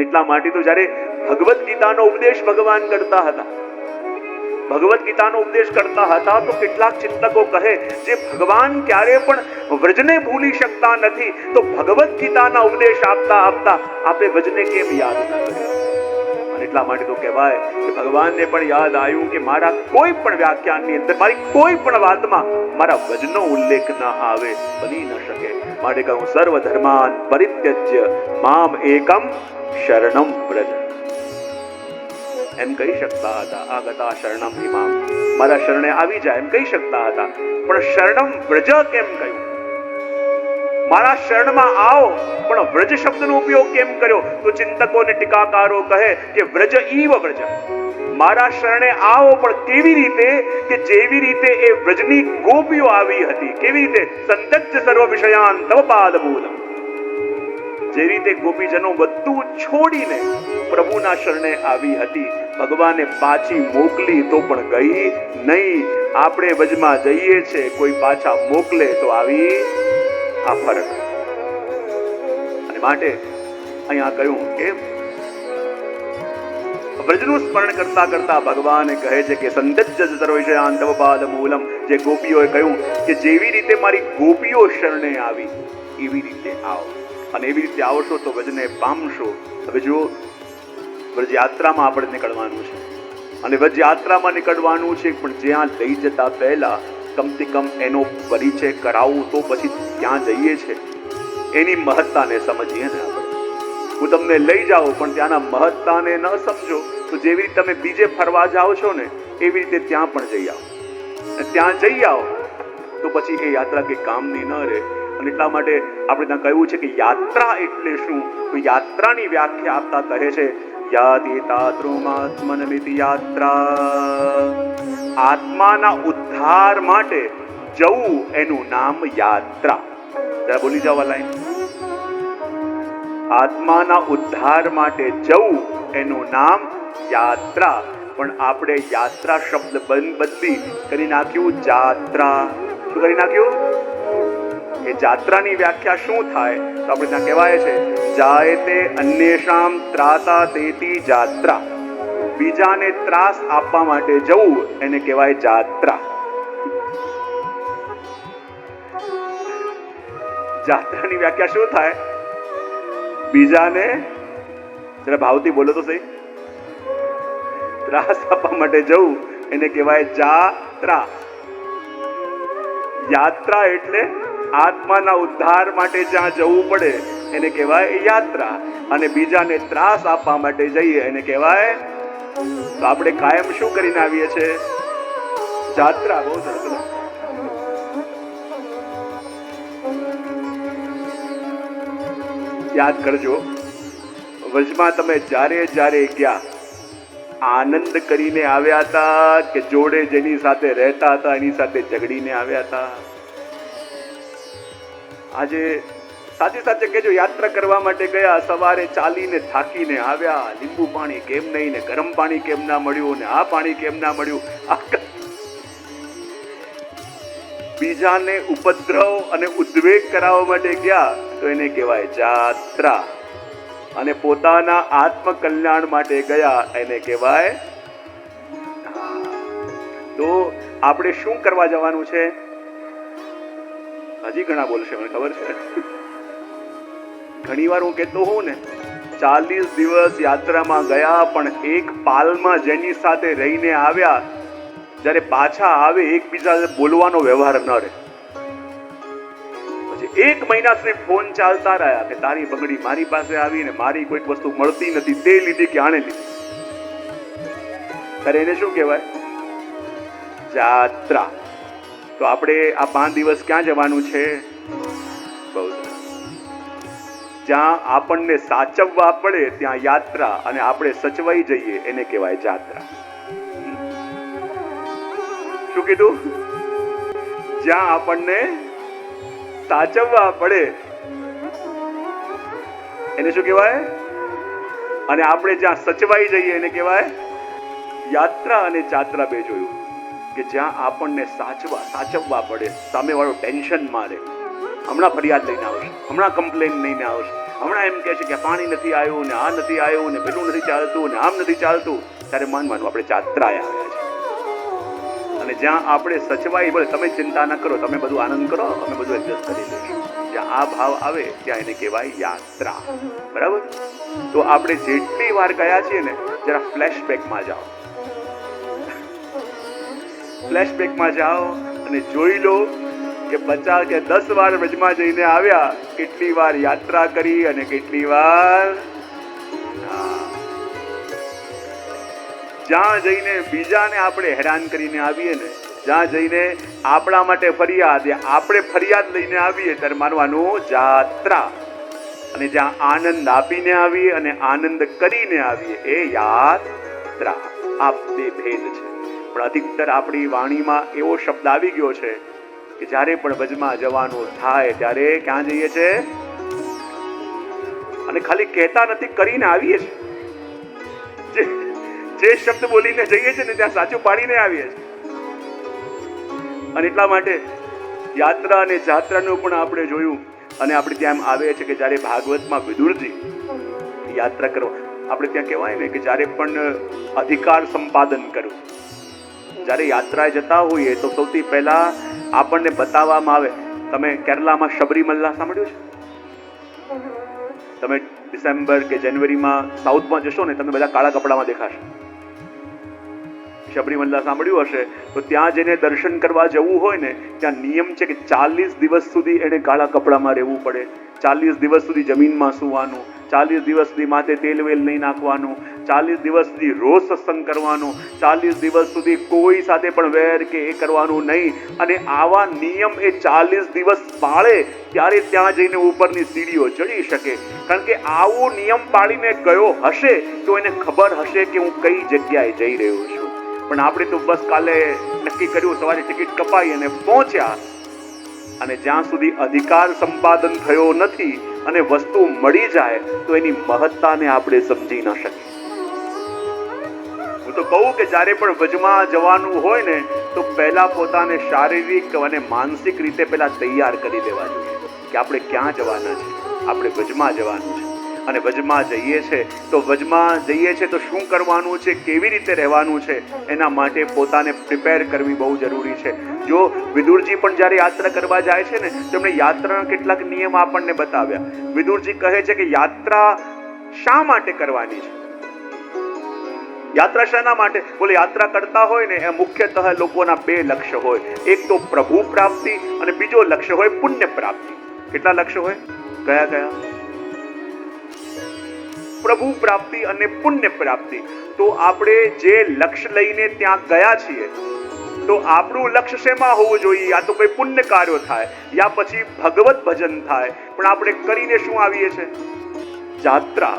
એટલા માટે તો જ્યારે ભગવદ્ ગીતાનો ઉપદેશ ભગવાન કરતા હતા, ભગવદ્ ગીતાનો ઉપદેશ કરતા હતા તો કેટલાક ચિંતકો કહે જે ભગવાન ક્યારે પણ વ્રજને ભૂલી શકતા નથી, તો ભગવદ્ ગીતાના ઉપદેશ આપતા આપતા આપે વ્રજને કેમ યાદ ન કર્યું? અને એટલા માટે તો કહેવાય કે ભગવાનને પણ યાદ આવ્યું કે મારા કોઈ પણ વ્યાખ્યાનની અંદર, મારી કોઈ પણ વાતમાં મારા વ્રજનો ઉલ્લેખ ન આવે, બની ન શકે. માટે કહું સર્વ ધર્માન પરિત્યજ્ય મામ એકમ શરણમ વ્રજ. એમ કહી શકતા હતા આગતા શરણમ ઇમામ, મારા શરણે આવી જાય એમ કહી શકતા હતા, પણ શરણમ વ્રજ કેમ કહ્યું? મારા શરણમાં આવો પણ વ્રજ શબ્દનો ઉપયોગ કેમ કર્યો? તો ચિંતકો અને ટીકાકારો કહે કે વ્રજ ઈવ વ્રજ, મારા શરણે આવો પણ કેવી રીતે? કે જેવી રીતે એ વ્રજની ગોપીઓ આવી હતી. કેવી રીતે? સંતજ્જ સર્વ વિષયાન તવ પાદ મૂલમ. જે રીતે ગોપીજનો બધું છોડીને પ્રભુના શરણે આવી હતી, ભગવાને પાછી મોકલી તો પણ ગઈ નહીં. આપણે વજમાં જઈએ છે, કોઈ પાછા મોકલે તો આવી આ ફરક. અને માટે અહીંયા કહ્યું કે વ્રજનું સ્મરણ કરતા કરતા ભગવાન કહે છે કે સંતજ્જ સર્વ વિષયાન તવ પાદ મૂલમ. જે ગોપીઓએ કહ્યું કે જેવી રીતે મારી ગોપીઓ શરણે આવી એવી રીતે આવો, અને એવી રીતે આવશો તો વ્રજને પામશો. હવે જો વ્રજ યાત્રામાં આપણે નીકળવાનું છે, અને વ્રજ યાત્રામાં નીકળવાનું છે, પણ જ્યાં લઈ જતા પહેલા કમસે કમ એનો પરિચય કરાવું તો પછી ત્યાં જઈએ છે એની મહત્તાને સમજીએ ને આપણે. હું તમને લઈ જાઉં પણ ત્યાંના મહત્તાને ન સમજો તો જેવી રીતે તમે બીજે ફરવા જાઓ છો ને એવી રીતે ત્યાં પણ જઈ આવો. ત્યાં જઈ આવો તો પછી એ યાત્રા કે કામની ન રહે. અને એટલા માટે આપણે ત્યાં કહ્યું છે કે યાત્રા એટલે શું? તો યાત્રાની વ્યાખ્યા આપતા કહે છે યાતિ તાત્રુમાત્મનમિતિ યાત્રા. આત્માના ઉદ્ધાર માટે જવું એનું નામ યાત્રા. જરા બોલી જાવ આ લાઈન. આત્માના ઉદ્ધાર માટે જવું એનું નામ યાત્રા. પણ આપણે યાત્રા શબ્દ બદલી કરી નાખ્યું જાત્રા. શું કરી નાખ્યું? એ જાત્રાની વ્યાખ્યા શું થાય? તો આપણે ત્યાં કહેવાય છે જાયતે અન્યેષામ ત્રાસા તેતી જાત્રા. બીજાને ત્રાસ આપવા માટે જવું એને કહેવાય જાત્રા. જાત્રાની વ્યાખ્યા શું થાય? બીજાને, જરા ભાવથી બોલો તો સહી, ત્રાસ આપવા માટે જવું એને કહેવાય જાત્રા. યાત્રા એટલે આત્માના ઉદ્ધાર માટે જ્યાં જવું પડે એને કહેવાય યાત્રા, અને બીજાને ત્રાસ આપવા માટે જઈએ એને કહેવાય. તો આપણે કાયમ શું કરીને આવીએ છીએ? જાત્રા. બહુ સરસ. યાદ કરજો, વચમાં તમે જ્યારે જ્યારે ગયા આનંદ કરીને આવ્યા હતા કે જોડે જેની સાથે રહેતા હતા એની સાથે ઝઘડીને આવ્યા હતા? આજે સાચે સાચે કહેજો, યાત્રા કરવા માટે ગયા, સવારે ચાલીને થાકીને આવ્યા, લીંબુ પાણી કેમ નહીં ને ગરમ પાણી કેમ ના મળ્યું ને આ પાણી કેમ ના મળ્યું. બીજાને ઉપદ્રવ અને ઉદ્વેગ કરાવવા માટે ગયા તો એને કહેવાય જાત્રા, અને પોતાના આત્મકલ્યાણ માટે ગયા એને કહેવાય. તો આપણે શું કરવા જવાનું છે? હજી ઘણા બોલશે, મને ખબર છે. ઘણી વાર હું કહેતો હોઉં ને 40 દિવસ યાત્રામાં ગયા પણ એક પાલમાં જેની સાથે રહીને આવ્યા, જ્યારે પાછા આવે એકબીજા બોલવાનો વ્યવહાર ન રહે. પછી 1 મહિના સુધી ફોન ચાલતા રહ્યા કે તારી બંગડી મારી પાસે આવી ને મારી કોઈક વસ્તુ મળતી નથી, તે લીધી કે આણે લીધી. ત્યારે એને શું કહેવાય? જાત્રા. તો આપણે આ 5 દિવસ ક્યાં જવાનું છે? બહુ જ્યાં આપણને સાચવવા પડે ત્યાં યાત્રા, અને આપણે સચવાઈ જઈએ એને કહેવાય જાત્રા. શું કીધું? જ્યાં આપણને સાચવવા પડે એને શું કહેવાય? અને આપણે જ્યાં સચવાઈ જઈએ એને કહેવાય યાત્રા. અને જાત્રા બે જોયું કે જ્યાં આપણને સાચવવા પડે, સામેવાળો ટેન્શન મારે, હમણાં ફરિયાદ લઈને આવશે, હમણાં કમ્પ્લેન લઈને આવશે, હમણાં એમ કહે છે કે પાણી નથી આવ્યું ને આ નથી આવ્યું ને પેલું નથી ચાલતું ને આમ નથી ચાલતું, ત્યારે માનવાનું આપણે જાત્રાએ આવ્યા છે. અને જ્યાં આપણે સચવાઈ બોલે તમે ચિંતા ન કરો, તમે બધું આનંદ કરો, અમે બધું એડજસ્ટ કરી લઈશું, જ્યાં આ ભાવ આવે ત્યાં એને કહેવાય યાત્રા. બરાબર? તો આપણે જેટલી વાર ગયા છીએ ને, જરા ફ્લેશબેકમાં જાઓ, ફ્લેશબેકમાં જાઓ અને જોઈ લો કે 50 કે 10 વાર વ્રજમાં જઈને આવ્યા, કેટલી વાર યાત્રા કરી અને કેટલી વાર જ્યાં જઈને બીજાને આપણે હેરાન કરીને આવીએ ને, જ્યાં જઈને આપણા માટે ફરિયાદ, આપણે ફરિયાદ લઈને આવીએ, ત્યારે માનવાનું જાત્રા. અને જ્યાં આનંદ આપીને આવીએ અને આનંદ કરીને આવીએ એ યાત્રા. આ બે ભેદ છે. પણ અધિકતર આપણી વાણીમાં એવો શબ્દ આવી ગયો છે કે જ્યારે પણ વજમાં જવાનું થાય ત્યારે ક્યાં જઈએ છે? અને ખાલી કહેતા નથી, કરીને આવીએ છે. જે શબ્દ બોલીને જઈએ છે ને ત્યાં સાચું પાડીને આવીએ છે. અને એટલા માટે યાત્રા અને જાત્રાનું પણ આપણે જોયું. અને આપણે ત્યાં આવે છે કે જ્યારે ભાગવતમાં વિદુરજી યાત્રા કરો, આપણે ત્યાં કહેવાય ને કે જ્યારે પણ અધિકાર સંપાદન કરવું, જ્યારે યાત્રાએ જતા હોઈએ તો સૌથી પહેલા આપણને બતાવવામાં આવે. તમે કેરલામાં શબરીમલ્લા સાંભળ્યું છે? તમે ડિસેમ્બર કે જાન્યુઆરીમાં સાઉથમાં જશો ને, તમે બધા કાળા કપડામાં દેખાશે. શબરીમલ્લા સાંભળ્યું હશે. તો ત્યાં જઈને દર્શન કરવા જવું હોય ને, ત્યાં નિયમ છે કે 40 દિવસ સુધી એને કાળા કપડામાં રહેવું પડે, 40 દિવસ સુધી જમીનમાં સૂવાનું, 40 દિવસ સુધી માથે તેલ વેલ નહીં નાખવાનું, 40 દિવસ સુધી રોજ સત્સંગ કરવાનું, 40 દિવસ સુધી કોઈ સાથે પણ વેર કે એ કરવાનું નહીં. અને આવા નિયમ એ 40 દિવસ પાળે ત્યારે ત્યાં જઈને ઉપરની સીડીઓ ચડી શકે. કારણ કે આવો નિયમ પાળીને ગયો હશે તો એને ખબર હશે કે હું કઈ જગ્યાએ જઈ રહ્યો છું. પણ આપણે તો બસ કાલે નક્કી કર્યું, સવારે ટિકિટ કપાઈ અને પહોંચ્યા, અને જ્યાં સુધી અધિકાર સંપાદન થયો નથી અને વસ્તુ મળી જાય તો એની મહત્તાને આપણે સમજી ન શકીએ. હું તો કહું કે જ્યારે પણ વજમાં જવાનું હોય ને, તો પહેલા પોતાને શારીરિક અને માનસિક રીતે પહેલા તૈયાર કરી દેવા જોઈએ કે આપણે ક્યાં જવાના છે. આપણે વજમાં જવાનું છે અને વજમાં જઈએ છે તો શું કરવાનું છે, કેવી રીતે રહેવાનું છે, એના માટે પોતાને પ્રિપેર કરવી બહુ જરૂરી છે. જો વિદુરજી પણ જ્યારે યાત્રા કરવા જાય છે ને, તેમણે યાત્રાના કેટલાક નિયમ આપણને બતાવ્યા. વિદુરજી કહે છે કે યાત્રા શા માટે કરવાની છે? યાત્રા શાના માટે? બોલે યાત્રા કરતા હોય ને એ મુખ્યતઃ લોકોના બે લક્ષ્ય હોય. એક તો પ્રભુ પ્રાપ્તિ અને બીજો લક્ષ્ય હોય પુણ્ય પ્રાપ્તિ. કેટલા લક્ષ્ય હોય? કયા કયા? પ્રભુ પ્રાપ્તિ અને પુણ્ય પ્રાપ્તિ. તો આપણે જે લક્ષ્ય લઈને ત્યાં ગયા છીએ, તો આપણું લક્ષ્ય શેમાં હોવું જોઈએ? યા તો કોઈ પુણ્ય કાર્યો થાય, યા પછી ભગવત ભજન થાય. પણ આપણે કરીને શું આવીએ છીએ? જાત્રા.